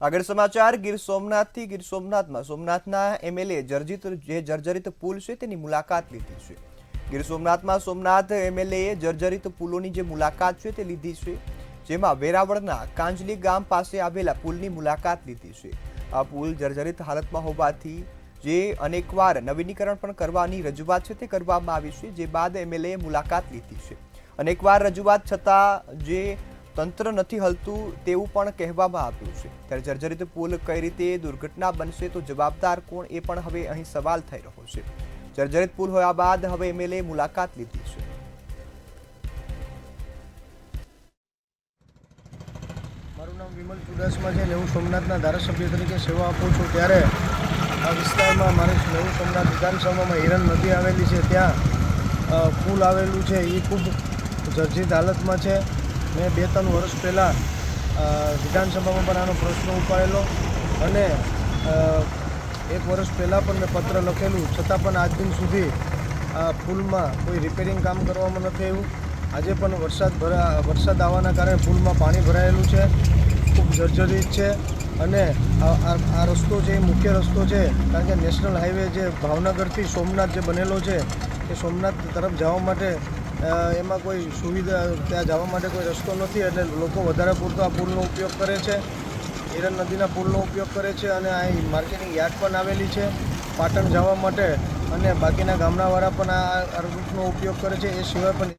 આગળ સમાચાર ગીર સોમનાથમાં સોમનાથના એમએલએ જર્જરિત પુલ છે તેની મુલાકાત લીધી છે। ગીર સોમનાથમાં સોમનાથ એમએલએ જર્જરિત પુલોની જે મુલાકાત છે તે લીધી છે, જેમાં વેરાવળના કાંજલી ગામ પાસે આવેલા પુલની મુલાકાત લીધી છે। આ પુલ જર્જરિત હાલતમાં હોવાથી જે અનેકવાર નવીનીકરણ પણ કરવાની રજૂઆત છે તે કરવામાં આવી છે, જે બાદ એમએલએ મુલાકાત લીધી છે। અનેકવાર રજૂઆત છતાં જે તંત્ર નથી હલતું તેવું પણ કહેવામાં આવ્યું છે। ત્યારે જર્જરિત પુલ કઈ રીતે દુર્ઘટના બનશે તો જવાબદાર કોણ એ પણ હવે અહીં સવાલ થઈ રહ્યો છે। જર્જરિત પુલ હોવા બાદ હવે એમએલએ મુલાકાત લીધી છે। મારું નામ વિમલ ચુડાસમા છે। નેવું સોમનાથના ધારાસભ્ય તરીકે સેવા આપું છું। ત્યારે આ વિસ્તારમાં મારી નેવું સોમનાથ વિધાનસભામાં હિરણ નદી આવેલી છે, ત્યાં પુલ આવેલું છે, એ ખૂબ જર્જરિત હાલતમાં છે। મેં 2-3 વર્ષ પહેલાં વિધાનસભામાં પણ આનો પ્રશ્ન ઉપાડેલો અને 1 વર્ષ પહેલાં પણ મેં પત્ર લખેલું, છતાં પણ આજ દિન સુધી આ પુલમાં કોઈ રિપેરિંગ કામ કરવામાં નથી આવ્યું। આજે પણ વરસાદ આવવાના કારણે પુલમાં પાણી ભરાયેલું છે, ખૂબ જર્જરિત છે અને આ રસ્તો છે એ મુખ્ય રસ્તો છે, કારણ કે નેશનલ હાઈવે જે ભાવનગરથી સોમનાથ જે બનેલો છે એ સોમનાથ તરફ જવા માટે એમાં કોઈ સુવિધા, ત્યાં જવા માટે કોઈ રસ્તો નથી, એટલે લોકો વધારે પૂરતો આ પુલનો ઉપયોગ કરે છે, હિરણ નદીના પુલનો ઉપયોગ કરે છે અને આ માર્કેટિંગ યાર્ડ પણ આવેલી છે પાટણ જવા માટે, અને બાકીના ગામડાવાળા પણ આ રૂટનો ઉપયોગ કરે છે। એ સિવાય પણ